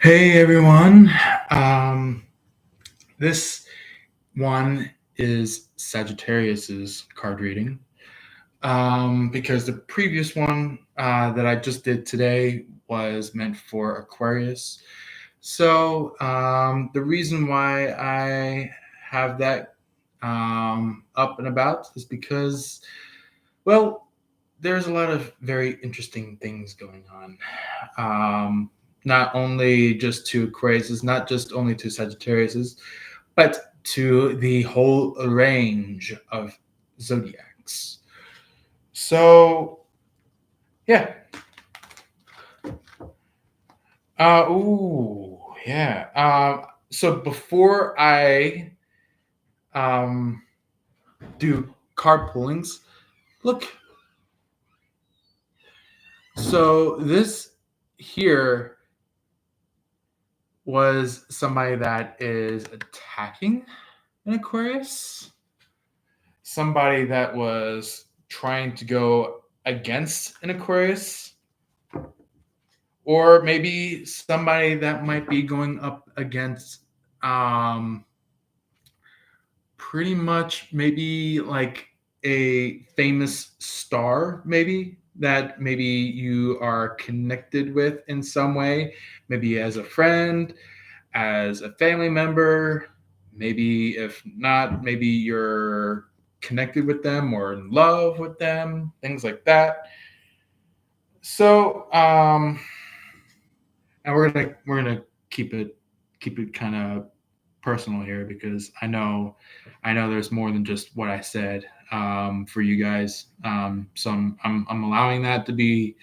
Hey everyone. Um, this one is Sagittarius's card reading because the previous one that I just did today was meant for Aquarius. So the reason why I have that up and about is because, well, there's a lot of very interesting things going on. Not only just to Aquarius, not just only to Sagittarius, but to the whole range of zodiacs. So, yeah. Yeah. So before I um, do card pullings, look. So this here was somebody that is attacking an Aquarius, somebody that was trying to go against an Aquarius, or maybe somebody that might be going up against um, pretty much maybe like a famous star, maybe that maybe you are connected with in some way, maybe as a friend, as a family member. Maybe if not, maybe you're connected with them or in love with them, things like that. So, and we're gonna keep it kind of personal here because I know there's more than just what I said for you guys. So I'm allowing that to be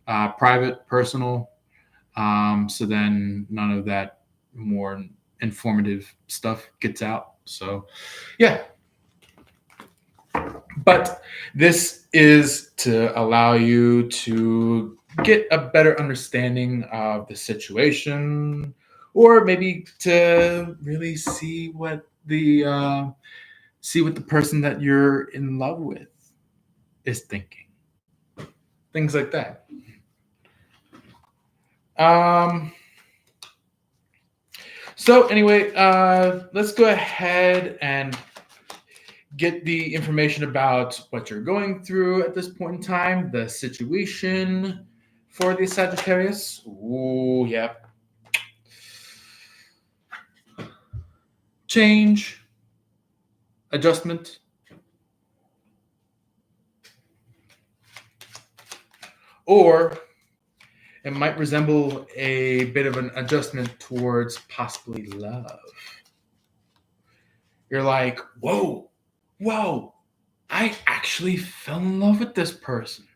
private, personal. So then none of that more informative stuff gets out. So, yeah. But this is to allow you to get a better understanding of the situation, or maybe to really see what the person that you're in love with is thinking. Things like that. Um, so anyway, let's go ahead and get the information about what you're going through at this point in time, the situation for the Sagittarius. Ooh, yep. Change, adjustment, or it might resemble a bit of an adjustment towards possibly love. You're like, whoa, I actually fell in love with this person.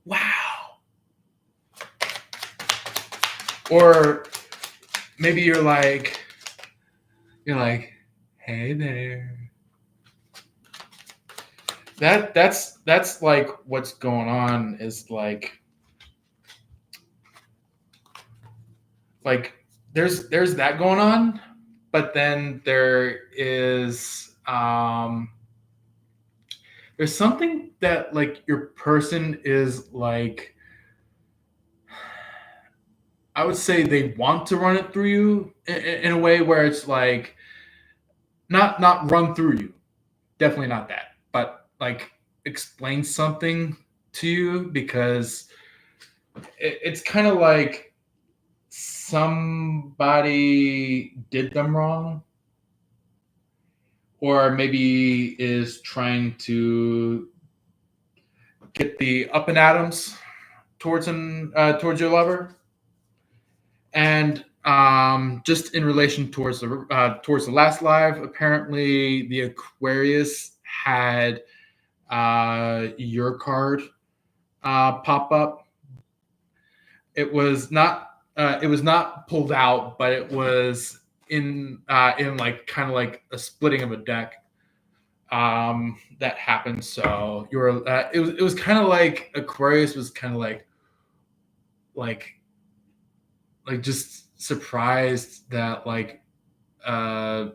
Wow. Or maybe you're like, hey there. That's like what's going on is like there's that going on, but then there's something that like your person is like, I would say they want to run it through you in a way where it's like not run through you, definitely not that, but like explain something to you because it's kind of like somebody did them wrong, or maybe is trying to get the up and atoms towards your lover. And just in relation towards the last live, apparently the Aquarius had your card pop up. It was not pulled out, but it was in like kind of like a splitting of a deck that happened. So it was kind of like Aquarius was kind of like just surprised that uh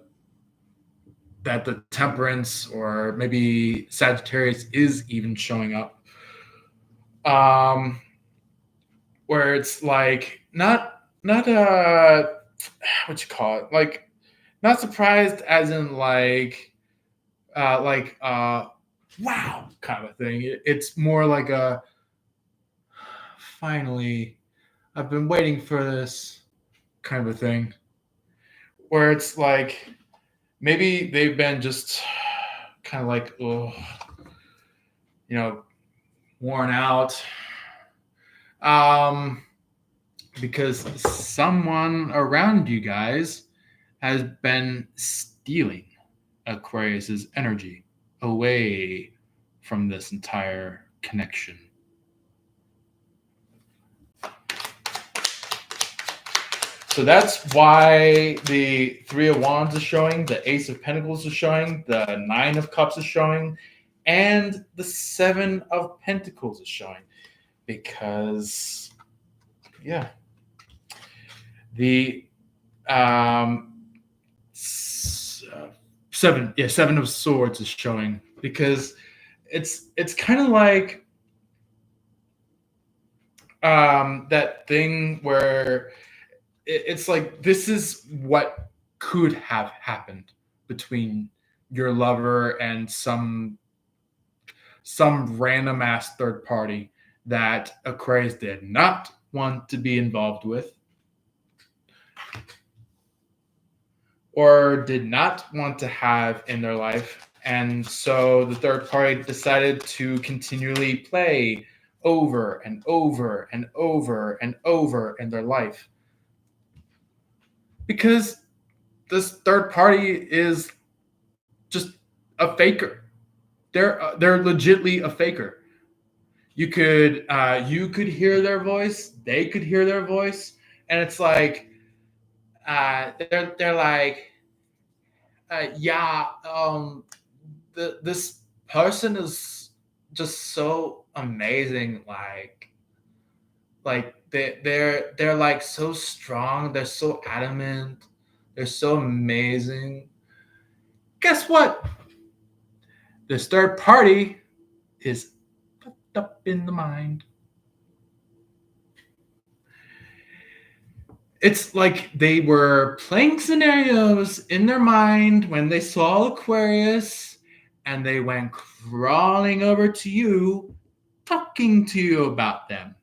that the Temperance or maybe Sagittarius is even showing up. Where it's like not not what you call it, like not surprised as in like wow kind of thing. It's more like a finally I've been waiting for this kind of a thing, where it's like maybe they've been just kind of like, oh, you know, worn out, um because someone around you guys has been stealing Aquarius's energy away from this entire connection. So that's why the Three of Wands is showing, the Ace of Pentacles is showing, the Nine of Cups is showing, and the Seven of Pentacles is showing. Because, yeah, the Seven of Swords is showing, because it's kind of like that thing where it's like this is what could have happened between your lover and some random ass third party that Aquarius did not want to be involved with, or did not want to have in their life. And so the third party decided to continually play over and over and over and over in their life. Because this third party is just a faker. They're legitly a faker. You could hear their voice, they could hear their voice, and it's like they're like, yeah, this person is just so amazing. Like they're like so strong. They're so adamant. They're so amazing. Guess what? This third party is fucked up in the mind. It's like they were playing scenarios in their mind when they saw Aquarius, and they went crawling over to you, talking to you about them.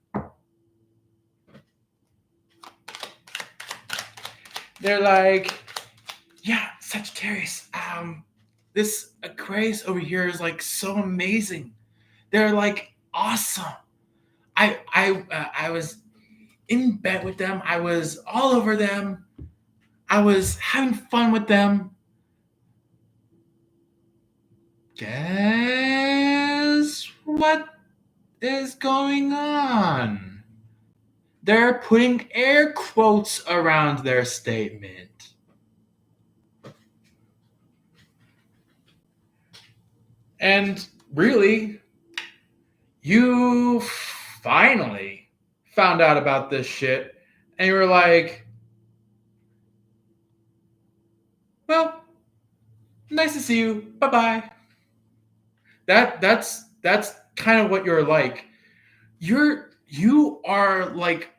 They're like, yeah, Sagittarius, this Aquarius over here is like so amazing. They're like awesome. I was in bed with them. I was all over them. I was having fun with them. Guess what is going on? They're putting air quotes around their statement. And really, you finally found out about this shit, and you were like, well, nice to see you. Bye bye. That's kind of what you're like. You are like,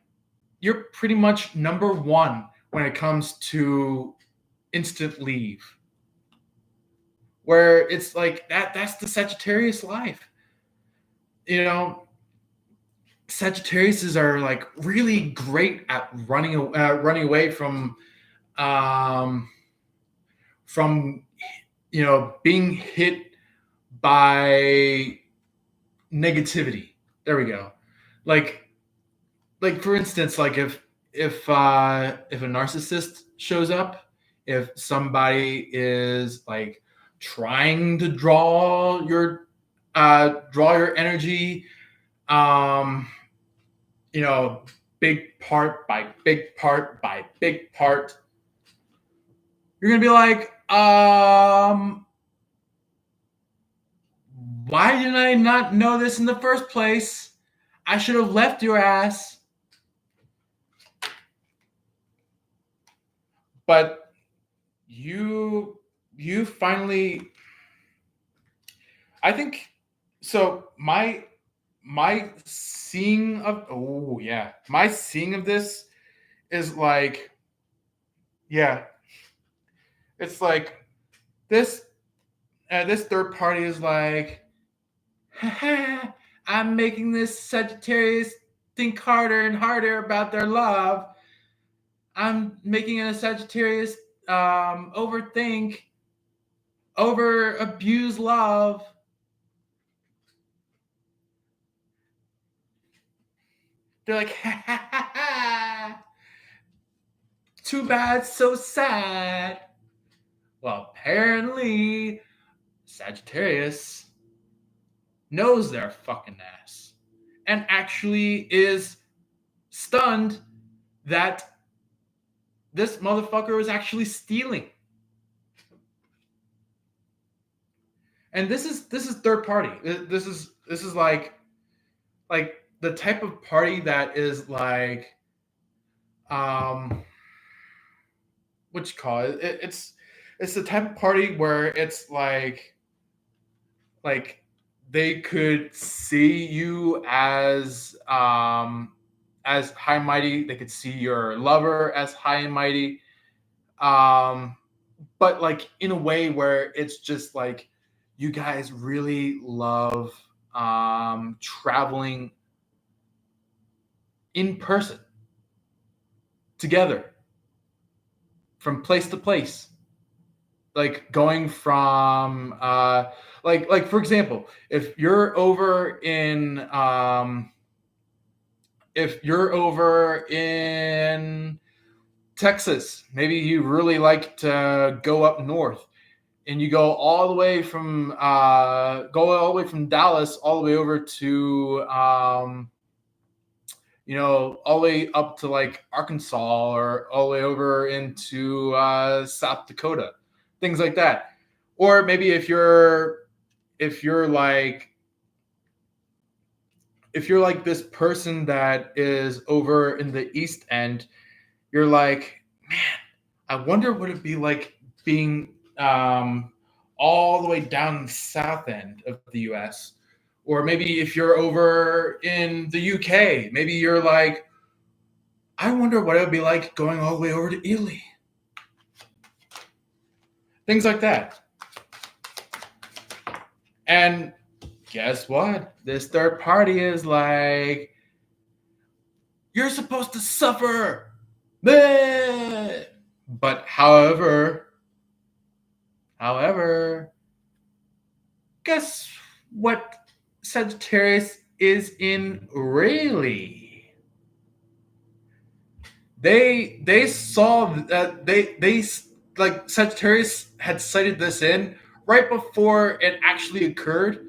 you're pretty much number one when it comes to instant leave. Where it's like that's the Sagittarius life. You know, Sagittariuses are like really great at running away um from being hit by negativity. There we go. Like for instance, like if a narcissist shows up, if somebody is like trying to draw your energy, um big part by big part by big part, you're gonna be like, why did I not know this in the first place? I should have left your ass. But you finally, I think, so my seeing of this is like, yeah, it's like this. This third party is like, I'm making this Sagittarius think harder and harder about their love. I'm making a Sagittarius overthink, over abuse love. They're like, ha ha ha ha. Too bad, so sad. Well, apparently, Sagittarius knows their fucking ass and actually is stunned that this motherfucker was actually stealing. And this is third party. This is like the type of party that is like what you call it? It's the type of party where it's like they could see you as high and mighty. They could see your lover as high and mighty, but like in a way where it's just like you guys really love traveling in person together from place to place, like going from like for example, if you're over in Texas, maybe you really like to go up north, and you go all the way from Dallas all the way over to all the way up to like Arkansas, or all the way over into South Dakota, things like that. Or maybe if you're like this person that is over in the East End, you're like, man, I wonder what it'd be like being all the way down in the South End of the U.S. Or maybe if you're over in the UK, maybe you're like, I wonder what it would be like going all the way over to Italy. Things like that. And guess what? This third party is like, you're supposed to suffer. But however, guess what Sagittarius is in really? They saw that they like Sagittarius had cited this in right before it actually occurred,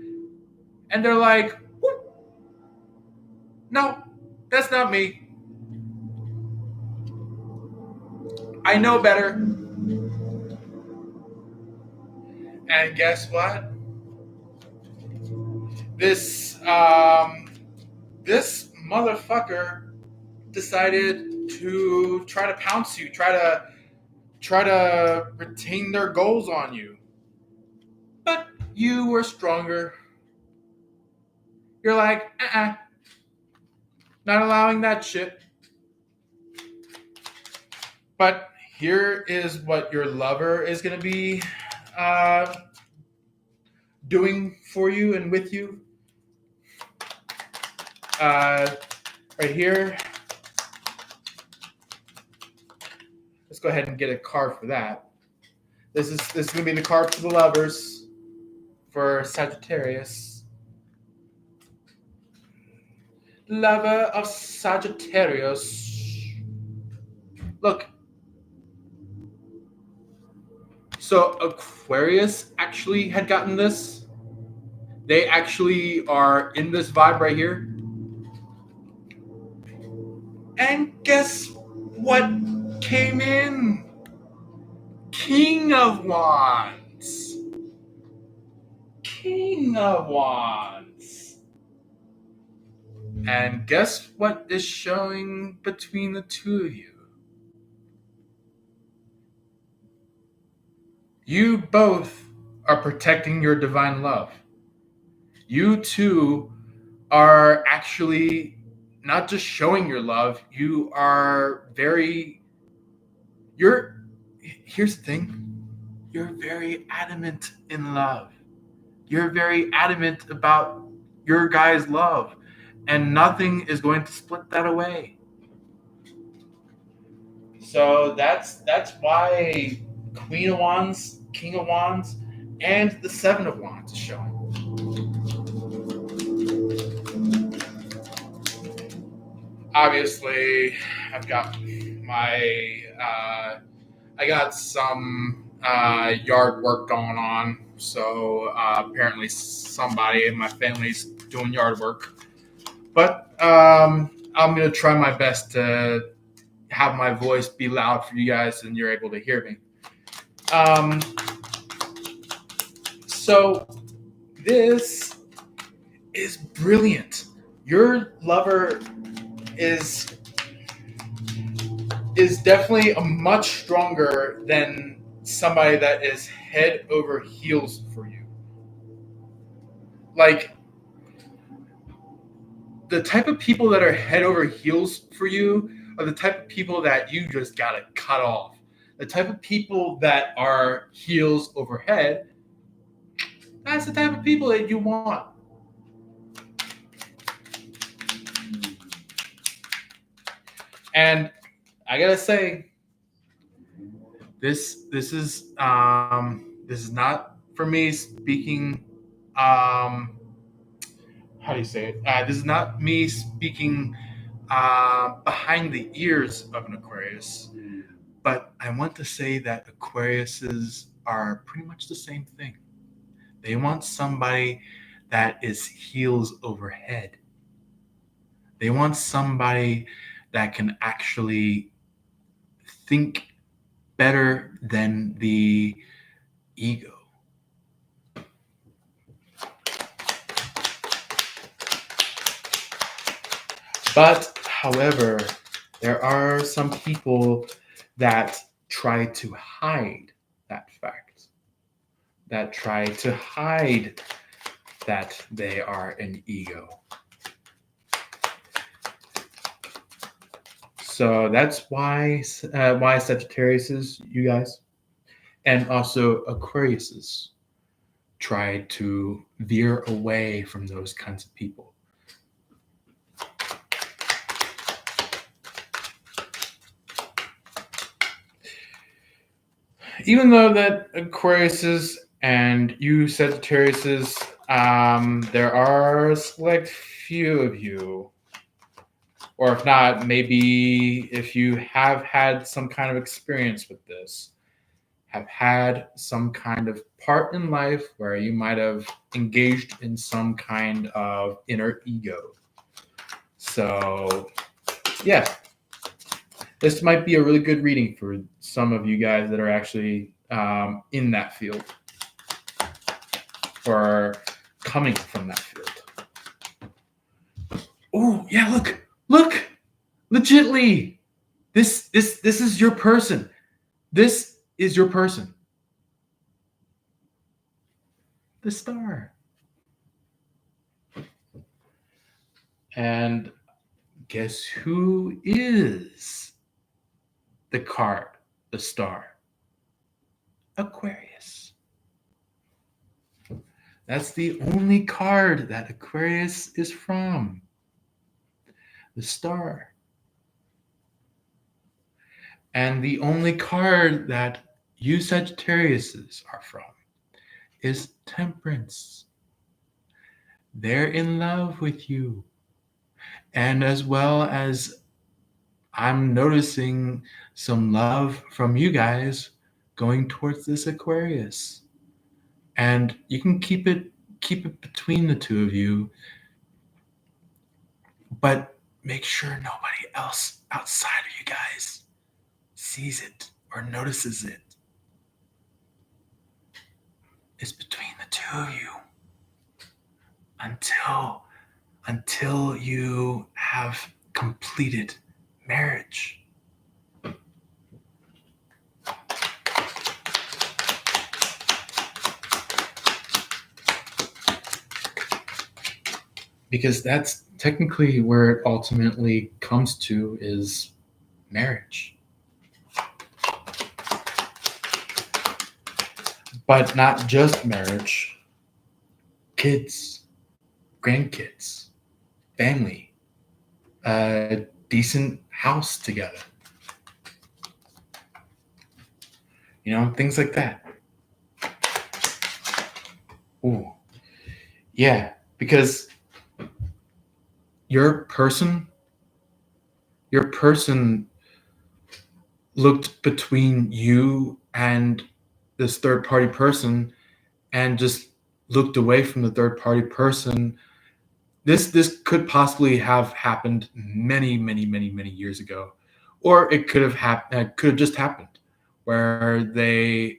and they're like, whoop, no, that's not me. I know better. And guess what? This motherfucker decided to try to pounce you, try to retain their goals on you. But you were stronger. You're like, not allowing that shit. But here is what your lover is going to be doing for you and with you. Right here. Let's go ahead and get a card for that. This is going to be the card for the lovers for Sagittarius. Lover of Sagittarius. Look. So Aquarius actually had gotten this. They actually are in this vibe right here. And guess what came in? King of Wands. King of Wands. And guess what is showing between the two of you? You both are protecting your divine love. You two are actually not just showing your love, you are very, you're, here's the thing, you're very adamant in love. You're very adamant about your guy's love, and nothing is going to split that away. So that's why Queen of Wands, King of Wands, and the Seven of Wands is showing. Obviously, I've got my I got some yard work going on. So apparently, somebody in my family's doing yard work. But I'm gonna try my best to have my voice be loud for you guys, and you're able to hear me. Um, so this is brilliant. Your lover is definitely a much stronger than somebody that is head over heels for you. Like the type of people that are head over heels for you are the type of people that you just gotta cut off. The type of people that are heels over head, that's the type of people that you want. And I gotta say, this is not for me speaking. How do you say it? This is not me speaking behind the ears of an Aquarius, but I want to say that Aquariuses are pretty much the same thing. They want somebody that is heels over head. They want somebody that can actually think better than the ego. But, however, there are some people that try to hide that fact, that try to hide that they are an ego. So that's why Sagittariuses, you guys, and also Aquariuses try to veer away from those kinds of people. Even though that Aquariuses and you Sagittariuses, there are a select few of you, or if not, maybe if you have had some kind of experience with this, have had some kind of part in life where you might have engaged in some kind of inner ego. So, yeah, this might be a really good reading for some of you guys that are actually in that field or coming from that field. Oh, yeah, look, legitly, this is your person. This is your person. The star. And guess who is the card, the star? Aquarius. That's the only card that Aquarius is from. The star. And the only card that you Sagittariuses are from is Temperance. They're in love with you. And as well as I'm noticing some love from you guys going towards this Aquarius. And you can keep it between the two of you, but make sure nobody else outside of you guys sees it or notices it. It's between the two of you until you have completed marriage. Because that's technically where it ultimately comes to is marriage. But not just marriage, kids, grandkids, family, a decent house together. Things like that. Ooh, yeah, because your person, your person looked between you and this third party person and just looked away from the third party person. This could possibly have happened many, many, many, many years ago, or it could have happened. Could have just happened where they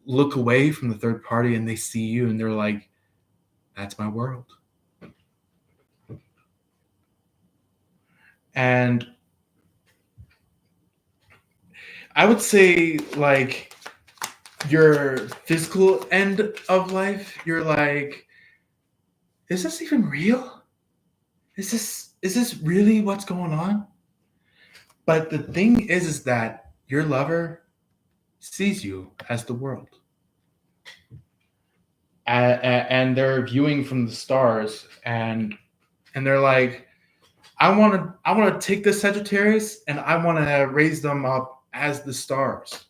look away from the third party and they see you and they're like, "That's my world." And I would say, like, your physical end of life, you're like, is this even real? Is this really what's going on? But the thing is that your lover sees you as the world, and they're viewing from the stars, and they're like, I want to take this Sagittarius and I want to raise them up as the stars.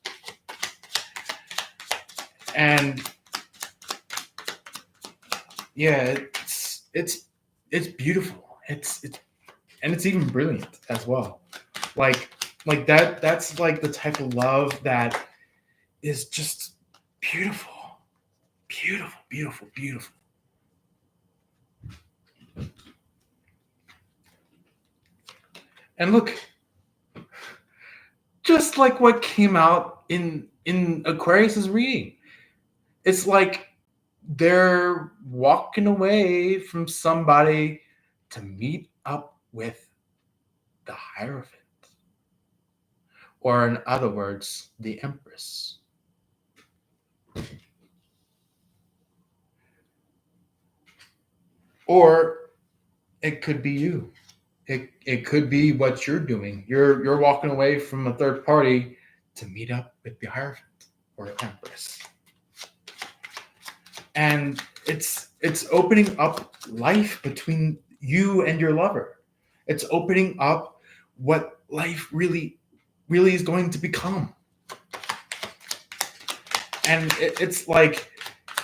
And yeah, it's beautiful. It's even brilliant as well. Like like that's like the type of love that is just beautiful. Beautiful, beautiful, beautiful. And look, just like what came out in Aquarius's reading. It's like they're walking away from somebody to meet up with the Hierophant, or in other words, the Empress. Or it could be you. It could be what you're doing. You're walking away from a third party to meet up with the Hierophant or Empress. And it's opening up life between you and your lover. It's opening up what life really is going to become. And it's like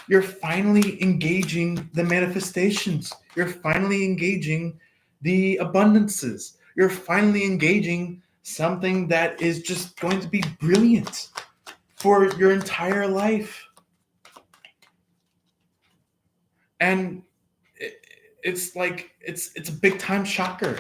you're finally engaging the manifestations. You're finally engaging the abundances. You're finally engaging something that is just going to be brilliant for your entire life. And it's like it's a big time shocker.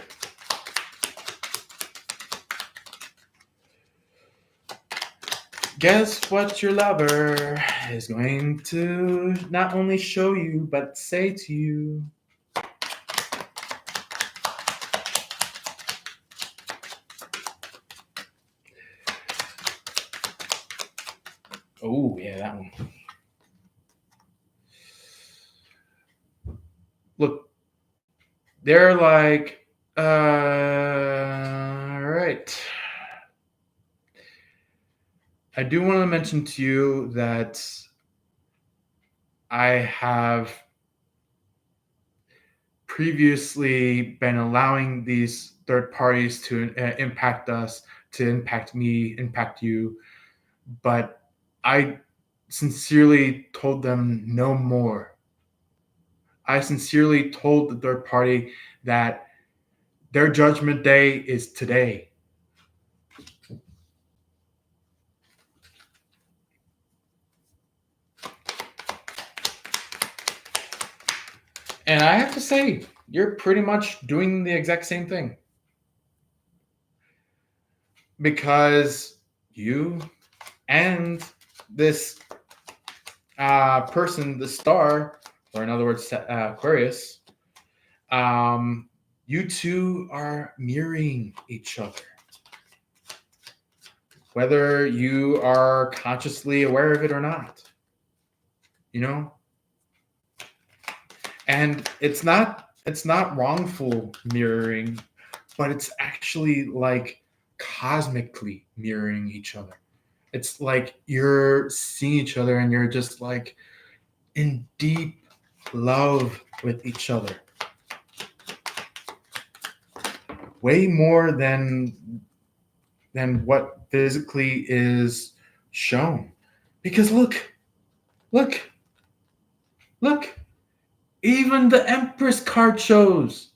Guess what your lover is going to not only show you but say to you. Oh yeah, that one. Look, they're like, all right. I do want to mention to you that I have previously been allowing these third parties to impact us, to impact me, impact you, but I sincerely told them no more. I sincerely told the third party that their judgment day is today. And I have to say, you're pretty much doing the exact same thing. Because you and this person, the star, or in other words, Aquarius, you two are mirroring each other. Whether you are consciously aware of it or not. And it's not it's not wrongful mirroring, but it's actually like cosmically mirroring each other. It's like you're seeing each other and you're just like in deep love with each other. Way more than what physically is shown. Because look, look, even the Empress card shows.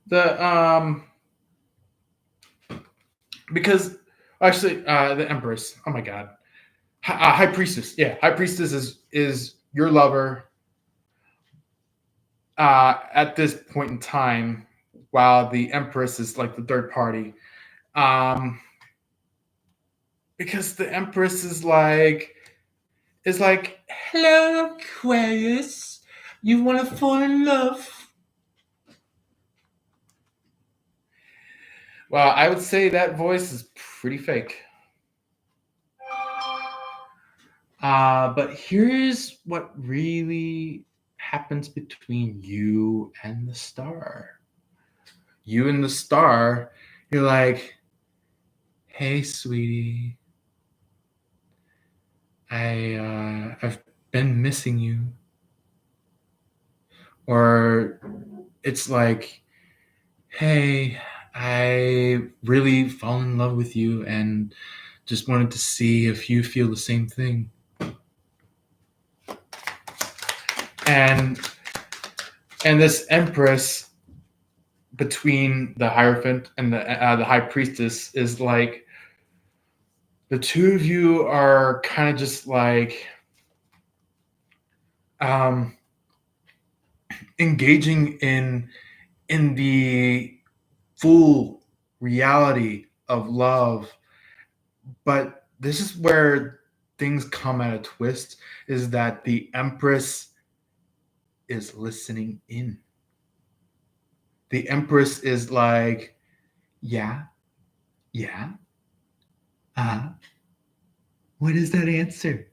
The because actually the Empress. Oh my God, High Priestess. Yeah, High Priestess is your lover at this point in time, while the Empress is like the third party. Um, because the Empress is like, hello Aquarius, you want to fall in love? Well, I would say that voice is pretty fake. But here's what really happens between you and the star. You and the star, you're like, hey, sweetie, I've been missing you. Or it's like, hey, I really fall in love with you and just wanted to see if you feel the same thing. And this Empress between the Hierophant and the High Priestess is like the two of you are kind of just like um, engaging in the full reality of love. But this is where things come at a twist, is that the Empress is listening in. The Empress is like, yeah, yeah, uh, what is that answer?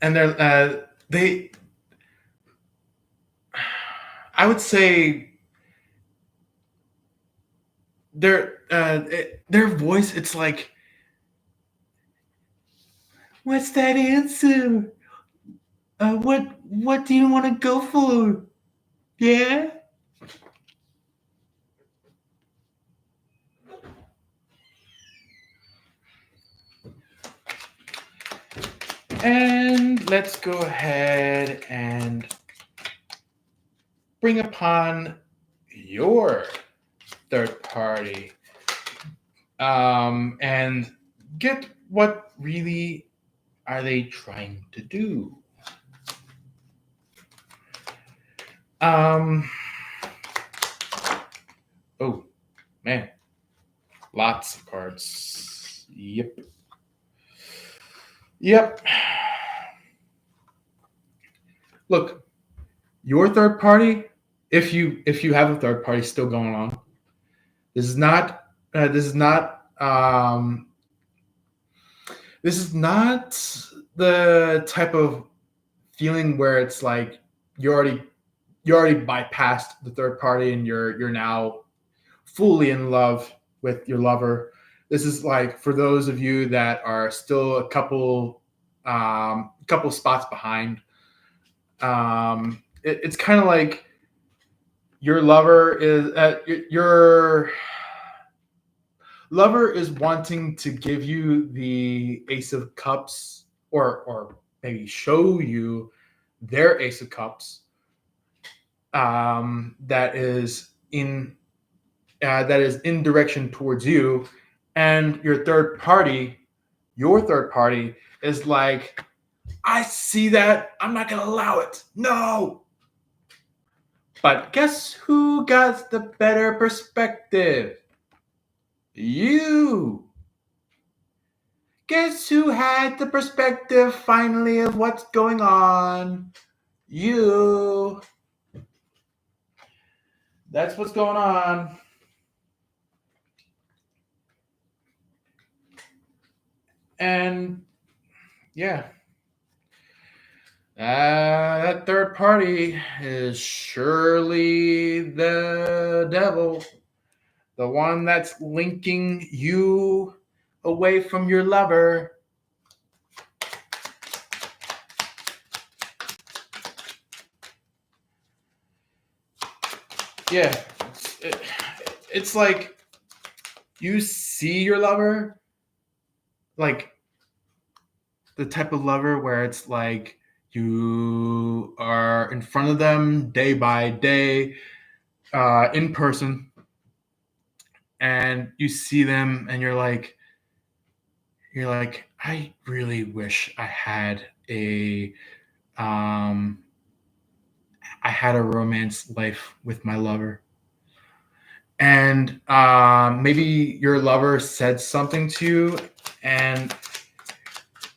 And they, I would say, their voice, it's like, what's that answer? What do you want to go for? Yeah. And let's go ahead and bring upon your third party, and get what really are they trying to do. Um, oh man, lots of cards. Yep. Look, your third party, if you have a third party still going on, this is not this is not this is not the type of feeling where it's like you already bypassed the third party and you're now fully in love with your lover. This is like for those of you that are still a couple spots behind. It's kind of like your lover is your lover is wanting to give you the Ace of Cups, or maybe show you their Ace of Cups, that is in direction towards you, and your third party is like, I see that, I'm not gonna allow it, no. But guess who got the better perspective? You. Guess who had the perspective finally of what's going on? You. That's what's going on. And yeah, that third party is surely the devil, the one that's linking you away from your lover. Yeah, it's like you see your lover, like the type of lover where it's like you are in front of them day by day, in person, and you see them and you're like, I really wish um I had a romance life with my lover. And maybe your lover said something to you, and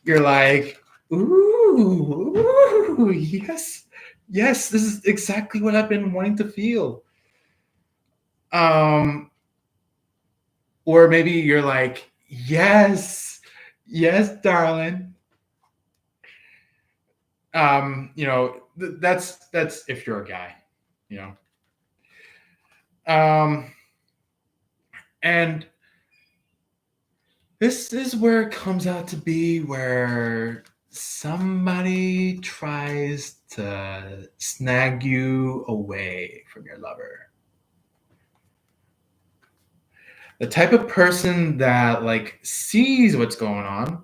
you're like, ooh, yes, yes, this is exactly what I've been wanting to feel. Um, or maybe you're like, yes, yes, darling. That's if you're a guy, you know. Um, and this is where it comes out to be where somebody tries to snag you away from your lover. The type of person that like sees what's going on,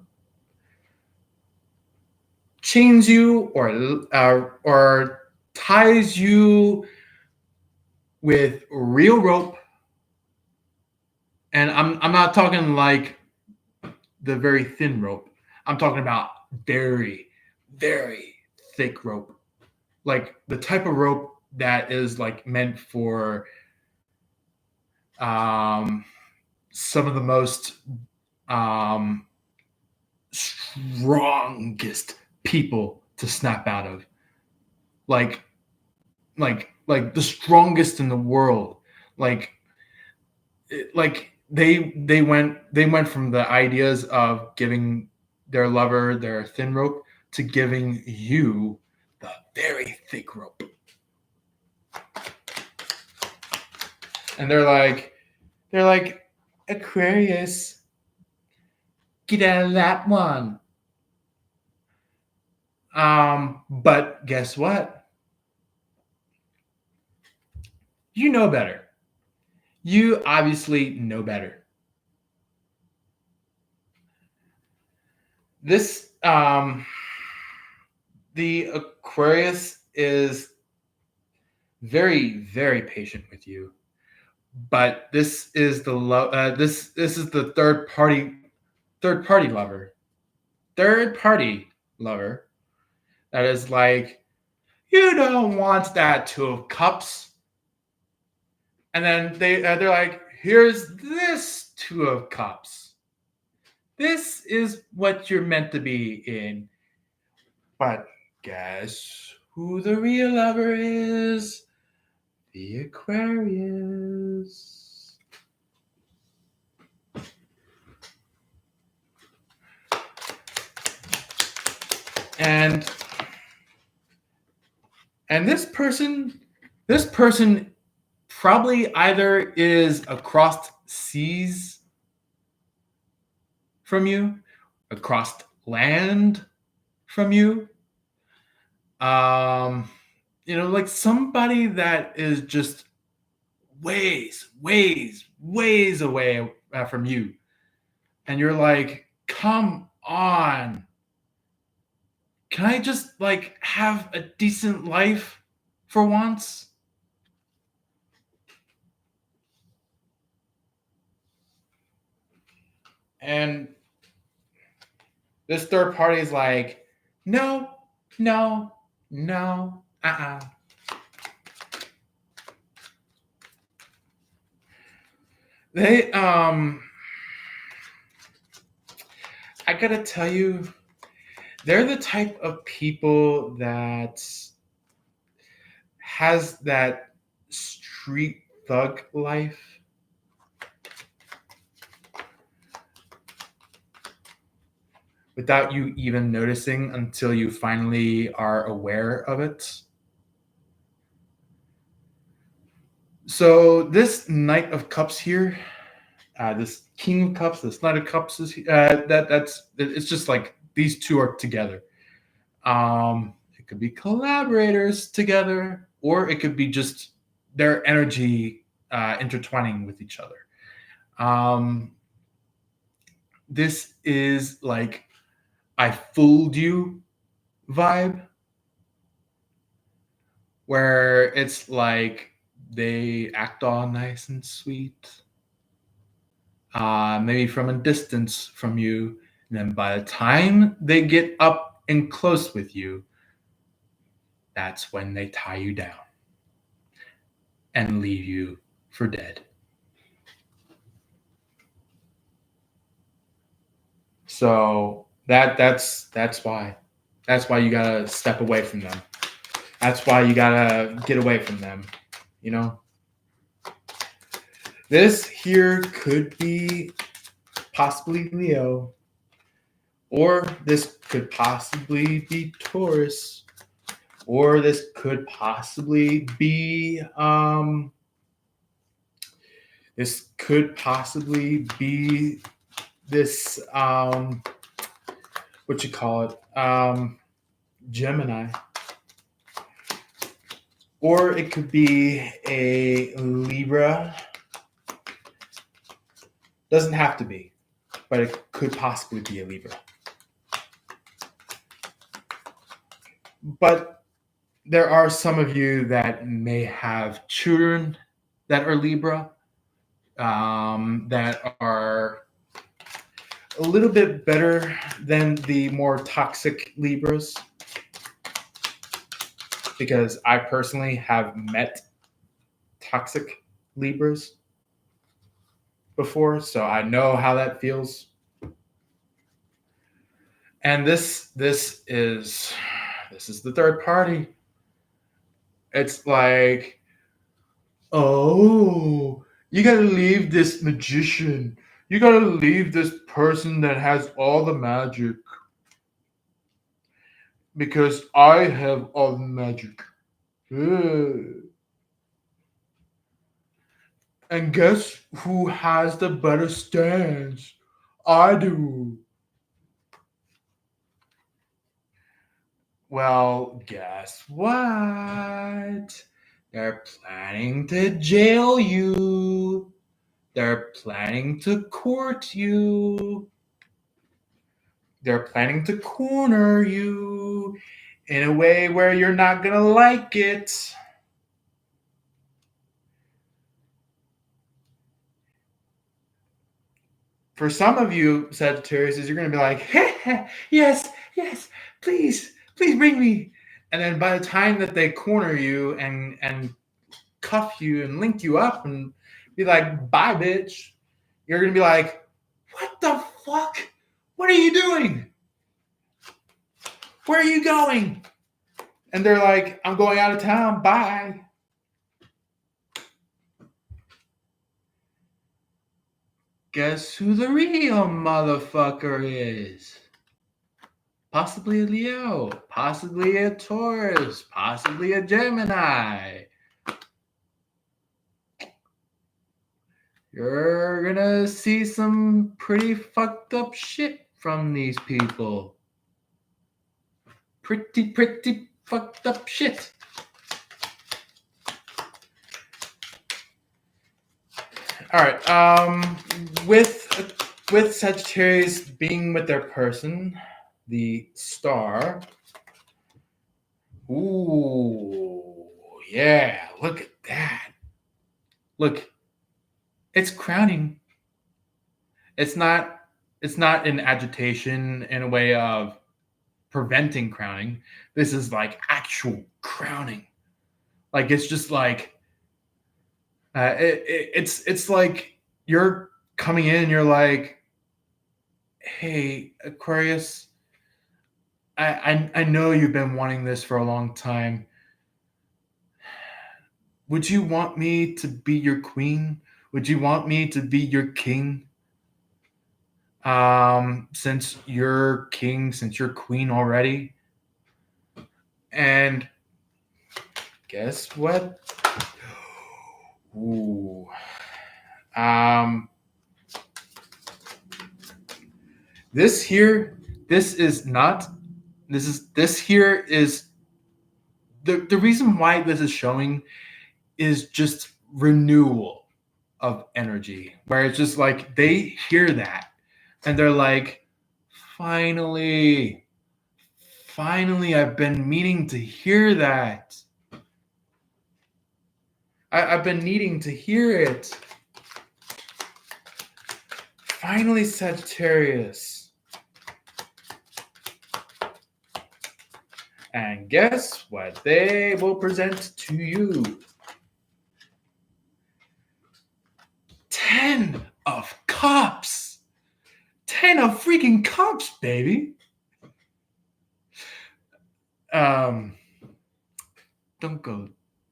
chains you or ties you with real rope. And I'm not talking like the very thin rope. I'm talking about very, very thick rope. Like the type of rope that is like meant for um, some of the most um, strongest people to snap out of. Like like the strongest in the world. Like they went from the ideas of giving their lover their thin rope to giving you the very thick rope. And they're like Aquarius, get out of that one. But guess what? You know better. You obviously know better. This the Aquarius is very, very patient with you, but this is this is the third party lover, third party lover that is like, you don't want that two of cups, and then they're like, here's this two of cups. This is what you're meant to be in. But guess who the real lover is? The Aquarius. And and this person probably either is across seas from you, across land from you. Um, like somebody that is just ways, ways, ways away from you. And you're like, come on. Can I just like have a decent life for once? And this third party is like, no, no, no, They I gotta tell you, they're the type of people that has that street thug life. without you even noticing until you finally are aware of it. So this Knight of Cups here, this King of Cups, this Knight of Cups is that's it's just like these two are together. It could be collaborators together, or it could be just their energy intertwining with each other. Um, this is like I fooled you vibe, where it's like they act all nice and sweet, maybe from a distance from you. And then by the time they get up and close with you, that's when they tie you down and leave you for dead. So that's why. That's why you gotta step away from them. That's why you gotta get away from them. You know? This here could be possibly Leo, or this could possibly be Taurus, or this could possibly be this could possibly be this what you call it, Gemini, or it could be a Libra. Doesn't have to be, but it could possibly be a Libra. But there are some of you that may have children that are Libra, that are a little bit better than the more toxic Libras, because I personally have met toxic Libras before, so I know how that feels. And this is the third party. It's like, oh, you gotta leave this magician. You gotta leave this person that has all the magic. Because I have all the magic. And guess who has the better stance? I do. Well, guess what? They're planning to jail you. They're planning to court you. They're planning to corner you in a way where you're not going to like it. For some of you, Sagittarius, you're going to be like, hey, yes, please bring me. And then by the time that they corner you and cuff you and link you up and be like, bye, bitch, you're going to be like, what the fuck? What are you doing? Where are you going? And they're like, I'm going out of town. Bye. Guess who the real motherfucker is? Possibly a Leo, possibly a Taurus, possibly a Gemini. You're gonna see some pretty fucked up shit from these people. Pretty fucked up shit. All right. With Sagittarius being with their person, the star. Ooh, yeah. Look at that. Look, it's crowning. It's not an agitation in a way of preventing crowning. This is like actual crowning. Like it's just like it's like you're coming in and you're like, hey, Aquarius, I know you've been wanting this for a long time. Would you want me to be your queen? Would you want me to be your king? since you're king, since you're queen already. And guess what? Ooh. This here, this is not, this here is, the reason why this is showing is just renewal of energy, where it's just like they hear that and they're like, finally, I've been meaning to hear that. I've been needing to hear it. Finally, Sagittarius. And guess what they will present to you? 10 of Cups. 10 of freaking Cups, baby. Don't go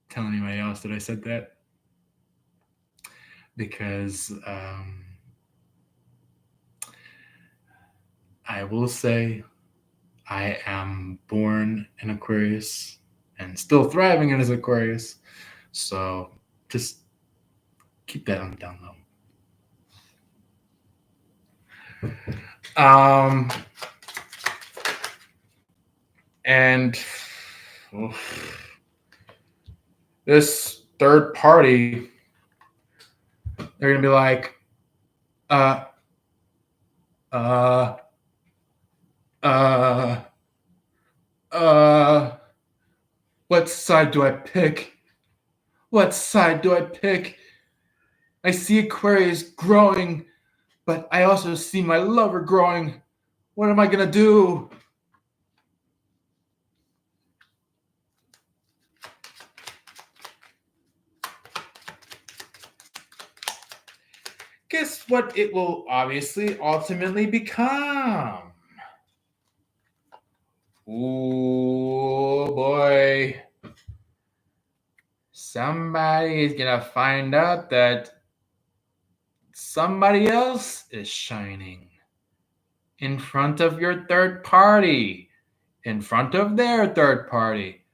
tell anybody else that I said that, because I will say I am born an Aquarius and still thriving as Aquarius. So just keep that on the down low. And this third party, they're going to be like, what side do I pick? What side do I pick? I see Aquarius growing, but I also see my lover growing. What am I going to do? Guess what it will obviously ultimately become? Ooh, boy. Somebody is going to find out that somebody else is shining in front of your third party, in front of their third party,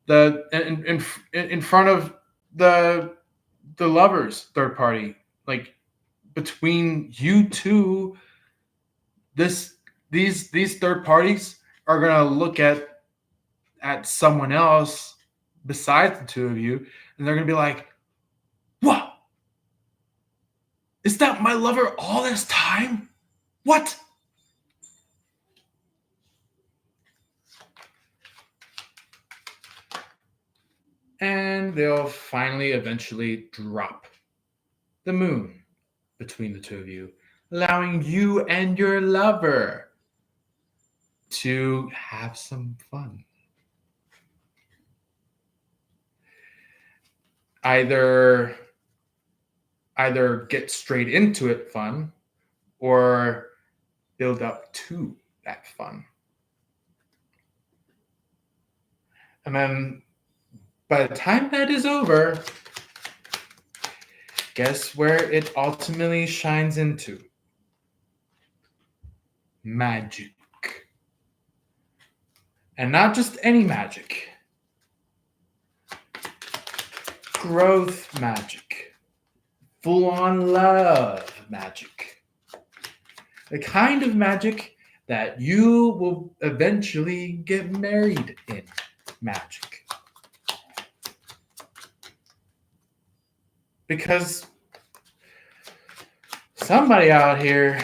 in front of the lover's third party. Like, between you two, these third parties are gonna look at someone else besides the two of you, and they're gonna be like, "What? Is that my lover all this time? What?" And they'll finally eventually drop the moon between the two of you, allowing you and your lover to have some fun. Either get straight into it fun, or build up to that fun. And then by the time that is over, guess where it ultimately shines into? Magic. And not just any magic. Growth magic. Full-on love magic. The kind of magic that you will eventually get married in magic. Because somebody out here,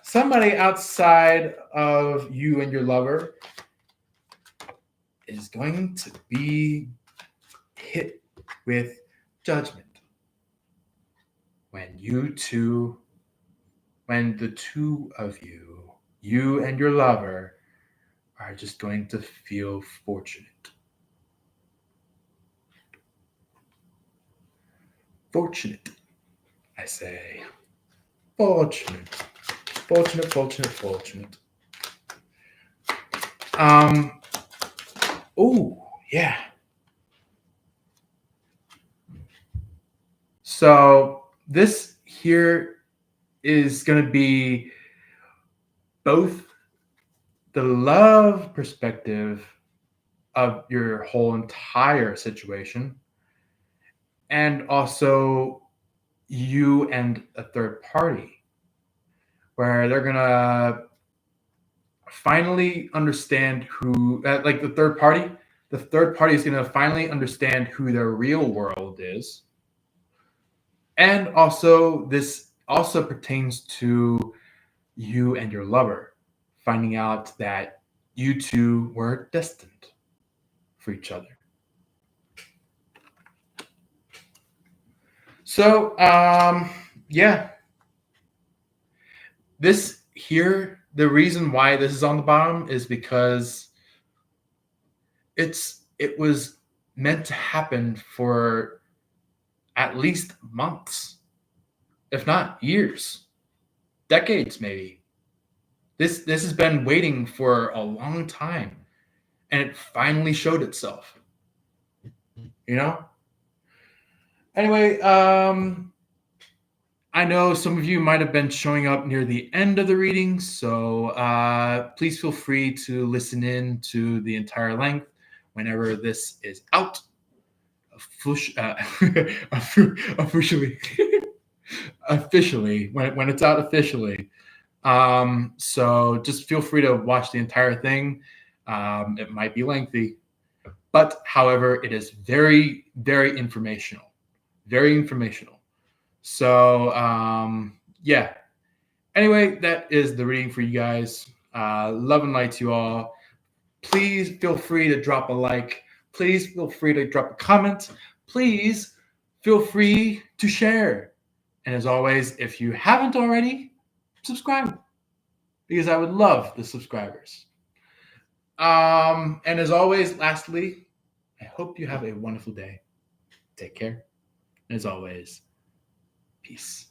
somebody outside of you and your lover, is going to be hit with judgment when the two of you, you and your lover, are just going to feel fortunate. Fortunate, I say. Fortunate. Fortunate, fortunate, fortunate. Oh, yeah. So this here is going to be both the love perspective of your whole entire situation and also you and a third party, where they're going to finally understand who, like the third party is going to finally understand who their real world is. And also, this also pertains to you and your lover finding out that you two were destined for each other. So, yeah, this here, the reason why this is on the bottom is because it was meant to happen for at least months, if not years, decades, maybe. This has been waiting for a long time, and it finally showed itself. You know. Anyway, I know some of you might have been showing up near the end of the reading, so please feel free to listen in to the entire length whenever this is out. Officially, officially, when it's out officially. So just feel free to watch the entire thing. It might be lengthy, but however, it is very, very informational. Very informational. So, yeah. Anyway, that is the reading for you guys. Love and light to you all. Please feel free to drop a like. Please feel free to drop a comment. Please feel free to share. And as always, if you haven't already, subscribe, because I would love the subscribers. And as always, lastly, I hope you have a wonderful day. Take care. As always, peace.